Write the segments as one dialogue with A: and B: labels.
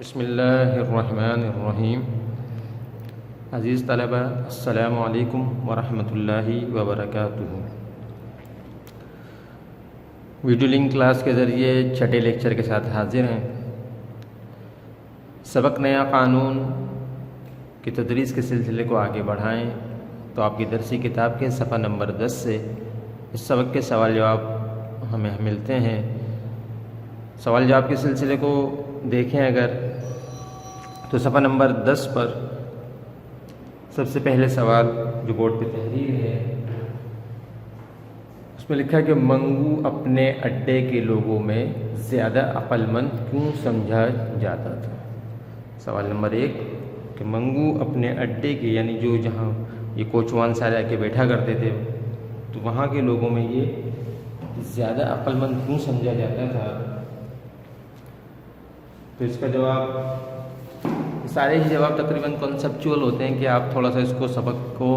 A: بسم اللہ الرحمن الرحیم۔ عزیز طلبہ، السلام علیکم ورحمۃ اللہ وبرکاتہ۔ ویڈیو لنک کلاس کے ذریعے چھٹے لیکچر کے ساتھ حاضر ہیں۔ سبق نیا قانون کی تدریس کے سلسلے کو آگے بڑھائیں تو آپ کی درسی کتاب کے صفحہ نمبر 10 سے اس سبق کے سوال جواب ہمیں ملتے ہیں۔ سوال جواب کے سلسلے کو دیکھیں اگر تو صفحہ نمبر 10 پر سب سے پہلے سوال جو بورڈ پہ تحریر ہے اس میں لکھا ہے کہ منگو اپنے اڈے کے لوگوں میں زیادہ عقل مند کیوں سمجھا جاتا تھا؟ سوال نمبر 1 کہ منگو اپنے اڈے کے یعنی جو جہاں یہ کوچوان سارے آ کے بیٹھا کرتے تھے تو وہاں کے لوگوں میں یہ زیادہ عقل مند کیوں سمجھا جاتا تھا؟ تو اس کا جواب سارے ہی جواب تقریباً کنسپچول ہوتے ہیں کہ آپ تھوڑا سا اس کو سبق کو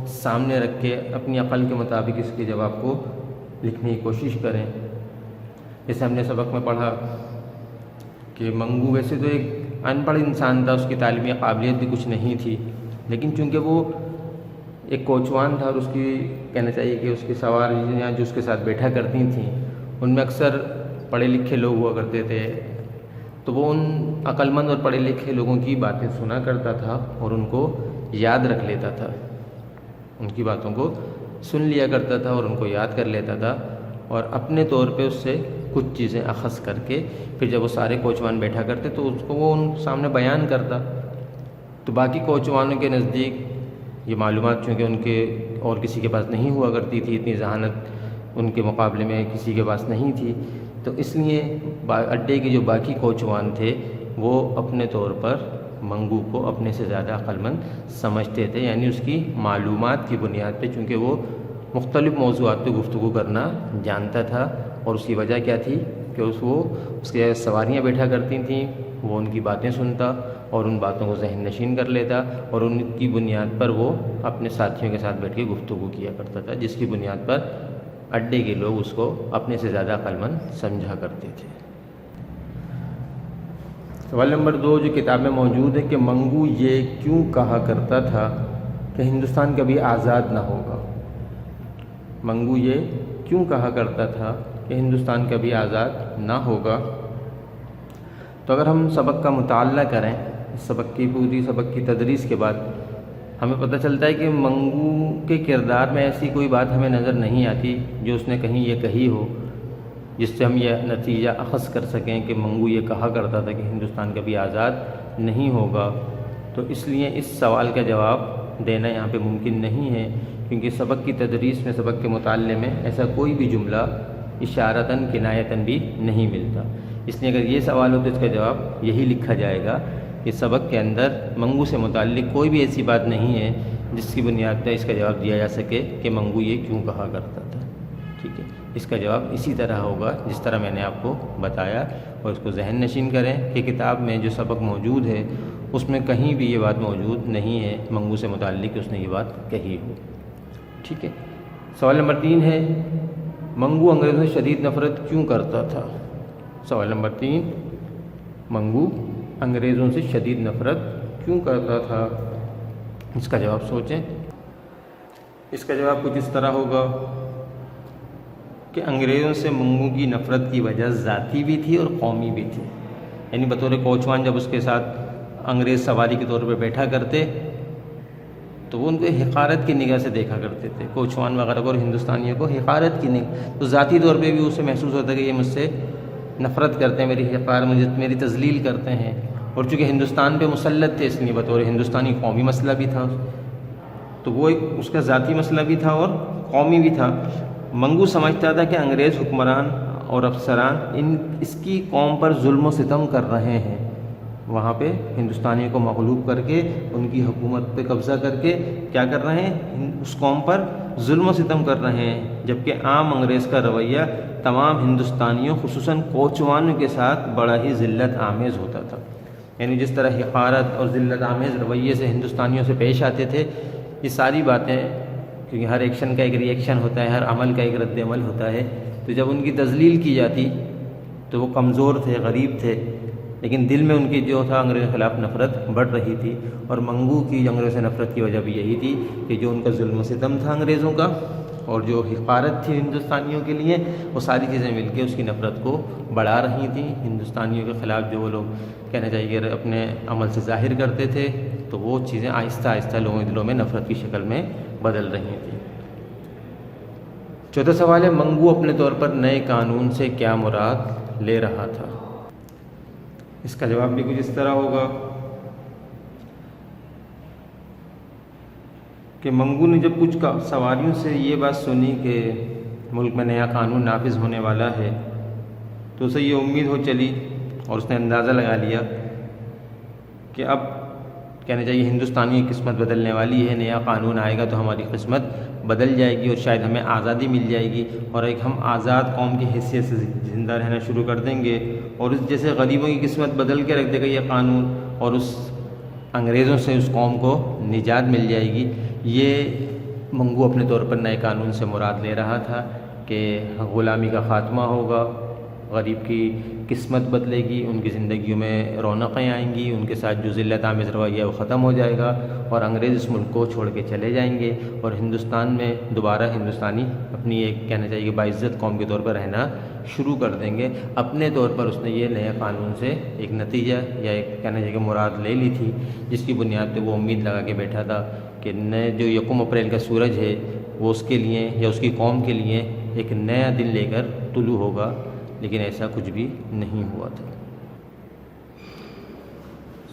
A: سامنے رکھ کے اپنی عقل کے مطابق اس کے جواب کو لکھنے کی کوشش کریں۔ جیسے ہم نے سبق میں پڑھا کہ منگو ویسے تو ایک ان پڑھ انسان تھا، اس کی تعلیمی قابلیت بھی کچھ نہیں تھی، لیکن چونکہ وہ ایک کوچوان تھا اور اس کی کہنا چاہیے کہ اس کی سواریاں جو اس کے ساتھ بیٹھا کرتی تھیں ان میں اکثر پڑھے لکھے لوگ ہوا کرتے تھے، تو وہ ان عقل مند اور پڑھے لکھے لوگوں کی باتیں سنا کرتا تھا اور ان کو یاد رکھ لیتا تھا، ان کی باتوں کو سن لیا کرتا تھا اور ان کو یاد کر لیتا تھا، اور اپنے طور پہ اس سے کچھ چیزیں اخذ کر کے پھر جب وہ سارے کوچوان بیٹھا کرتے تو اس کو وہ ان سامنے بیان کرتا۔ تو باقی کوچوانوں کے نزدیک یہ معلومات چونکہ ان کے اور کسی کے پاس نہیں ہوا کرتی تھی، اتنی ذہانت ان کے مقابلے میں کسی کے پاس نہیں تھی، تو اس لیے اڈے کے جو باقی کوچوان تھے وہ اپنے طور پر منگو کو اپنے سے زیادہ عقل مند سمجھتے تھے، یعنی اس کی معلومات کی بنیاد پہ، چونکہ وہ مختلف موضوعات پہ گفتگو کرنا جانتا تھا، اور اس کی وجہ کیا تھی کہ اس کے سواریاں بیٹھا کرتی تھیں، وہ ان کی باتیں سنتا اور ان باتوں کو ذہن نشین کر لیتا اور ان کی بنیاد پر وہ اپنے ساتھیوں کے ساتھ بیٹھ کے گفتگو کیا کرتا تھا، جس کی بنیاد پر اڈے کے لوگ اس کو اپنے سے زیادہ عقل مند سمجھا کرتے تھے۔ سوال نمبر 2 جو کتاب میں موجود ہے کہ منگو یہ کیوں کہا کرتا تھا کہ ہندوستان کبھی آزاد نہ ہوگا؟ منگو یہ کیوں کہا کرتا تھا کہ ہندوستان کبھی آزاد نہ ہوگا؟ تو اگر ہم سبق کا مطالعہ کریں، سبق کی تدریس کے بعد ہمیں پتہ چلتا ہے کہ منگو کے کردار میں ایسی کوئی بات ہمیں نظر نہیں آتی جو اس نے کہیں یہ کہی ہو جس سے ہم یہ نتیجہ اخذ کر سکیں کہ منگو یہ کہا کرتا تھا کہ ہندوستان کبھی آزاد نہیں ہوگا۔ تو اس لیے اس سوال کا جواب دینا یہاں پہ ممکن نہیں ہے، کیونکہ سبق کی تدریس میں، سبق کے مطالعے میں ایسا کوئی بھی جملہ اشارتاً کنایتاً بھی نہیں ملتا۔ اس لیے اگر یہ سوال ہو تو اس کا جواب یہی لکھا جائے گا کہ سبق کے اندر منگو سے متعلق کوئی بھی ایسی بات نہیں ہے جس کی بنیاد پر اس کا جواب دیا جا سکے کہ منگو یہ کیوں کہا کرتا تھا۔ ٹھیک ہے، اس کا جواب اسی طرح ہوگا جس طرح میں نے آپ کو بتایا، اور اس کو ذہن نشین کریں کہ کتاب میں جو سبق موجود ہے اس میں کہیں بھی یہ بات موجود نہیں ہے منگو سے متعلق کہ اس نے یہ بات کہی ہو۔ ٹھیک ہے، سوال نمبر 3 ہے منگو انگریزوں سے شدید نفرت کیوں کرتا تھا؟ سوال نمبر 3 منگو انگریزوں سے شدید نفرت کیوں کرتا تھا؟ اس کا جواب سوچیں۔ اس کا جواب کچھ اس طرح ہوگا کہ انگریزوں سے منگو کی نفرت کی وجہ ذاتی بھی تھی اور قومی بھی تھی، یعنی بطور کوچوان جب اس کے ساتھ انگریز سواری کے طور پہ بیٹھا کرتے تو وہ ان کو حقارت کی نگاہ سے دیکھا کرتے تھے، کوچوان وغیرہ کو اور ہندوستانیوں کو حقارت کی نگاہ، تو ذاتی طور پہ بھی اسے محسوس ہوتا ہے کہ یہ مجھ سے نفرت کرتے ہیں، میری تذلیل کرتے ہیں، اور چونکہ ہندوستان پہ مسلط تھے اس لیے بطور ہندوستانی قومی مسئلہ بھی تھا، تو وہ اس کا ذاتی مسئلہ بھی تھا اور قومی بھی تھا۔ منگو سمجھتا تھا کہ انگریز حکمران اور افسران اس کی قوم پر ظلم و ستم کر رہے ہیں، وہاں پہ ہندوستانیوں کو مغلوب کر کے ان کی حکومت پہ قبضہ کر کے کیا کر رہے ہیں، اس قوم پر ظلم و ستم کر رہے ہیں، جبکہ عام انگریز کا رویہ تمام ہندوستانیوں خصوصاً کوچوانوں کے ساتھ بڑا ہی ذلت آمیز ہوتا تھا، یعنی جس طرح حقارت اور ذلت آمیز رویے سے ہندوستانیوں سے پیش آتے تھے، یہ ساری باتیں، کیونکہ ہر ایکشن کا ایک ری ایکشن ہوتا ہے، ہر عمل کا ایک رد عمل ہوتا ہے، تو جب ان کی تذلیل کی جاتی تو وہ کمزور تھے، غریب تھے، لیکن دل میں ان کی جو تھا انگریزوں کے خلاف نفرت بڑھ رہی تھی، اور منگو کی انگریزوں سے نفرت کی وجہ بھی یہی تھی کہ جو ان کا ظلم و ستم تھا انگریزوں کا، اور جو حقارت تھی ہندوستانیوں کے لیے، وہ ساری چیزیں مل کے اس کی نفرت کو بڑھا رہی تھیں۔ ہندوستانیوں کے خلاف جو وہ لوگ کہنا چاہیے اپنے عمل سے ظاہر کرتے تھے، تو وہ چیزیں آہستہ آہستہ لوگوں کے دلوں میں نفرت کی شکل میں بدل رہی تھیں۔ چوتھا سوال ہے، منگو اپنے طور پر نئے قانون سے کیا مراد لے رہا تھا؟ اس کا جواب بھی کچھ اس طرح ہوگا کہ منگو نے جب کچھ سواریوں سے یہ بات سنی کہ ملک میں نیا قانون نافذ ہونے والا ہے، تو اسے یہ امید ہو چلی اور اس نے اندازہ لگا لیا کہ اب کہنا چاہیے ہندوستانی کی قسمت بدلنے والی ہے، نیا قانون آئے گا تو ہماری قسمت بدل جائے گی اور شاید ہمیں آزادی مل جائے گی، اور ایک ہم آزاد قوم کی حیثیت سے زندہ رہنا شروع کر دیں گے، اور اس جیسے غریبوں کی قسمت بدل کے رکھ دے گا یہ قانون، اور اس انگریزوں سے اس قوم کو نجات مل جائے گی۔ یہ منگو اپنے طور پر نئے قانون سے مراد لے رہا تھا کہ غلامی کا خاتمہ ہوگا، غریب کی قسمت بدلے گی، ان کی زندگیوں میں رونقیں آئیں گی، ان کے ساتھ جو ذلت آمیز رویہ وہ ختم ہو جائے گا، اور انگریز اس ملک کو چھوڑ کے چلے جائیں گے، اور ہندوستان میں دوبارہ ہندوستانی اپنی ایک کہنا چاہیے باعزت قوم کے طور پر رہنا شروع کر دیں گے۔ اپنے طور پر اس نے یہ نئے قانون سے ایک نتیجہ یا ایک کہنا چاہیے کہ مراد لے لی تھی، جس کی بنیاد پہ وہ امید لگا کے بیٹھا تھا کہ نئے جو یکم اپریل کا سورج ہے وہ اس کے لیے یا اس کی قوم کے لیے ایک نیا دن لے کر طلوع ہوگا، لیکن ایسا کچھ بھی نہیں ہوا تھا۔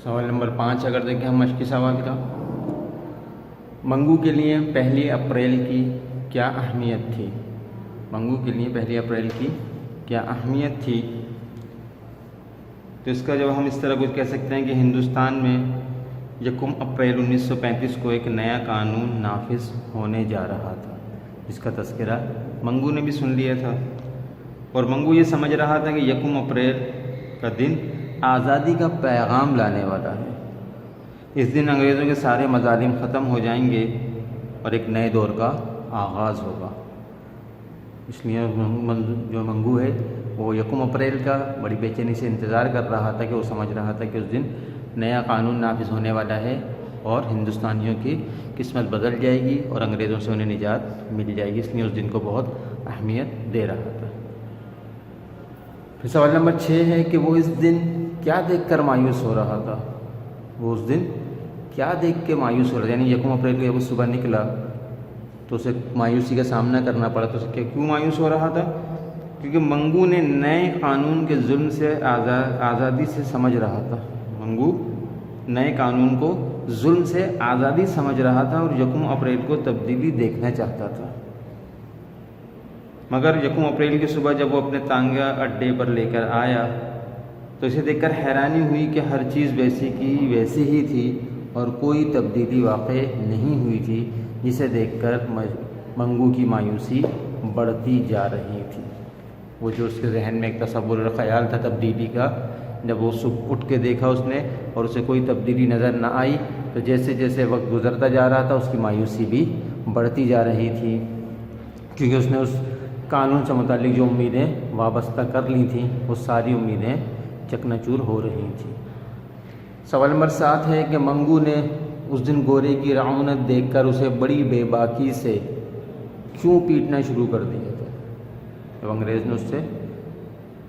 A: سوال نمبر 5 اگر دیکھیں ہم مشقی سوال کا، منگو کے لیے 1 اپریل کی کیا اہمیت تھی؟ منگو کے لیے 1 اپریل کی کیا اہمیت تھی؟ تو اس کا جواب ہم اس طرح کچھ کہہ سکتے ہیں کہ ہندوستان میں 1 اپریل 1935 کو ایک نیا قانون نافذ ہونے جا رہا تھا، جس کا تذکرہ منگو نے بھی سن لیا تھا، اور منگو یہ سمجھ رہا تھا کہ 1 اپریل کا دن آزادی کا پیغام لانے والا ہے۔ اس دن انگریزوں کے سارے مظالم ختم ہو جائیں گے اور ایک نئے دور کا آغاز ہوگا۔ اس لیے جو منگو ہے وہ 1 اپریل کا بڑی بے چینی سے انتظار کر رہا تھا، کہ وہ سمجھ رہا تھا کہ اس دن نیا قانون نافذ ہونے والا ہے اور ہندوستانیوں کی قسمت بدل جائے گی اور انگریزوں سے انہیں نجات مل جائے گی، اس لیے اس دن کو بہت اہمیت دے رہا تھا۔ پھر سوال نمبر 6 ہے کہ وہ اس دن کیا دیکھ کر مایوس ہو رہا تھا؟ وہ اس دن کیا دیکھ کے مایوس ہو رہا تھا؟ یعنی 1 اپریل کو جب وہ صبح نکلا تو اسے مایوسی کا سامنا کرنا پڑا، تو اسے کیوں مایوس ہو رہا تھا؟ کیونکہ منگو نے نئے قانون کے ظلم سے آزادی سے سمجھ رہا تھا، منگو نئے قانون کو ظلم سے آزادی سمجھ رہا تھا اور 1 اپریل کو تبدیلی دیکھنا چاہتا تھا۔ مگر 1 اپریل کی صبح جب وہ اپنے تانگہ اڈے پر لے کر آیا تو اسے دیکھ کر حیرانی ہوئی کہ ہر چیز ویسی کی ویسی ہی تھی اور کوئی تبدیلی واقع نہیں ہوئی تھی، جسے دیکھ کر منگو کی مایوسی بڑھتی جا رہی تھی۔ وہ جو اس کے ذہن میں ایک تصور اور خیال تھا تبدیلی کا، جب وہ صبح اٹھ کے دیکھا اس نے اور اسے کوئی تبدیلی نظر نہ آئی، تو جیسے جیسے وقت گزرتا جا رہا تھا اس کی مایوسی بھی بڑھتی جا رہی تھی، کیونکہ اس نے اس قانون سے متعلق جو امیدیں وابستہ کر لی تھیں وہ ساری امیدیں چکناچور ہو رہی تھیں۔ سوال نمبر 7 ہے کہ منگو نے اس دن گورے کی رعونت دیکھ کر اسے بڑی بے باکی سے کیوں پیٹنا شروع کر دیا تھا؟ جب انگریز نے اس سے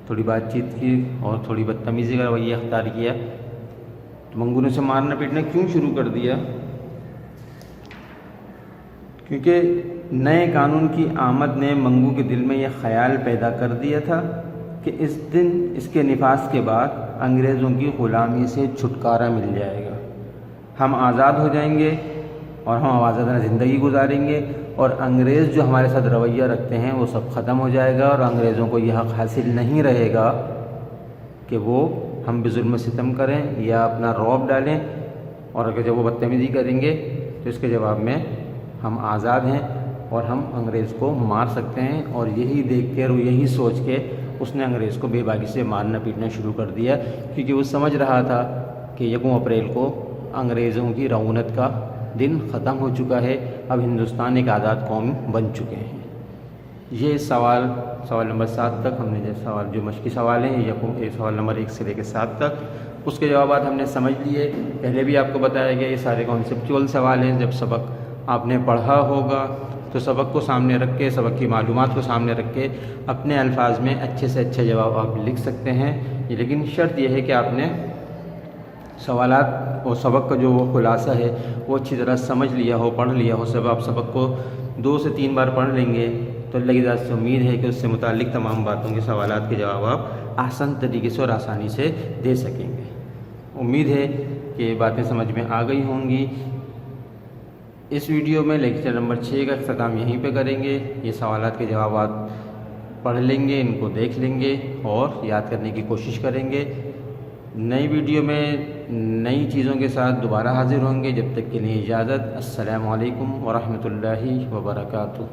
A: تھوڑی بات چیت کی اور تھوڑی بدتمیزی کا رویہ اختیار کیا تو منگو نے اسے مارنا پیٹنا کیوں شروع کر دیا؟ کیونکہ نئے قانون کی آمد نے منگو کے دل میں یہ خیال پیدا کر دیا تھا کہ اس دن اس کے نفاذ کے بعد انگریزوں کی غلامی سے چھٹکارا مل جائے گا، ہم آزاد ہو جائیں گے اور ہم آزادانہ زندگی گزاریں گے، اور انگریز جو ہمارے ساتھ رویہ رکھتے ہیں وہ سب ختم ہو جائے گا، اور انگریزوں کو یہ حق حاصل نہیں رہے گا کہ وہ ہم پہ ظلم و ستم کریں یا اپنا رعب ڈالیں، اور اگر جب وہ بدتمیزی کریں گے تو اس کے جواب میں ہم آزاد ہیں اور ہم انگریز کو مار سکتے ہیں۔ اور یہی دیکھ کے اور یہی سوچ کے اس نے انگریز کو بے باکی سے مارنا پیٹنا شروع کر دیا، کیونکہ وہ سمجھ رہا تھا کہ 1 اپریل کو انگریزوں کی رعونت کا دن ختم ہو چکا ہے، اب ہندوستان ایک آزاد قوم بن چکے ہیں۔ یہ سوال نمبر 7 تک ہم نے جو مشقی سوال ہیں یہ سوال نمبر 1 سے لے کے 7 تک اس کے جوابات ہم نے سمجھ لیے۔ پہلے بھی آپ کو بتایا گیا یہ سارے کانسیپچول سوال ہیں۔ جب سبق آپ نے پڑھا ہوگا تو سبق کو سامنے رکھ کے، سبق کی معلومات کو سامنے رکھ کے اپنے الفاظ میں اچھے سے اچھے جواب آپ لکھ سکتے ہیں، لیکن شرط یہ ہے کہ آپ نے سوالات اور سبق کا جو وہ خلاصہ ہے وہ اچھی طرح سمجھ لیا ہو، پڑھ لیا ہو۔ سب آپ سبق کو 2 سے 3 بار پڑھ لیں گے تو اللہ کی ذات سے امید ہے کہ اس سے متعلق تمام باتوں کے سوالات کے جواب آپ آسان طریقے سے اور آسانی سے دے سکیں گے۔ امید ہے کہ یہ باتیں سمجھ میں آ گئی ہوں گی۔ اس ویڈیو میں لیکچر نمبر 6 کا اختتام یہیں پہ کریں گے۔ یہ سوالات کے جوابات پڑھ لیں گے، ان کو دیکھ لیں گے اور یاد کرنے کی کوشش کریں گے۔ نئی ویڈیو میں نئی چیزوں کے ساتھ دوبارہ حاضر ہوں گے۔ جب تک کے لیے اجازت۔ السلام علیکم ورحمۃ اللہ وبرکاتہ۔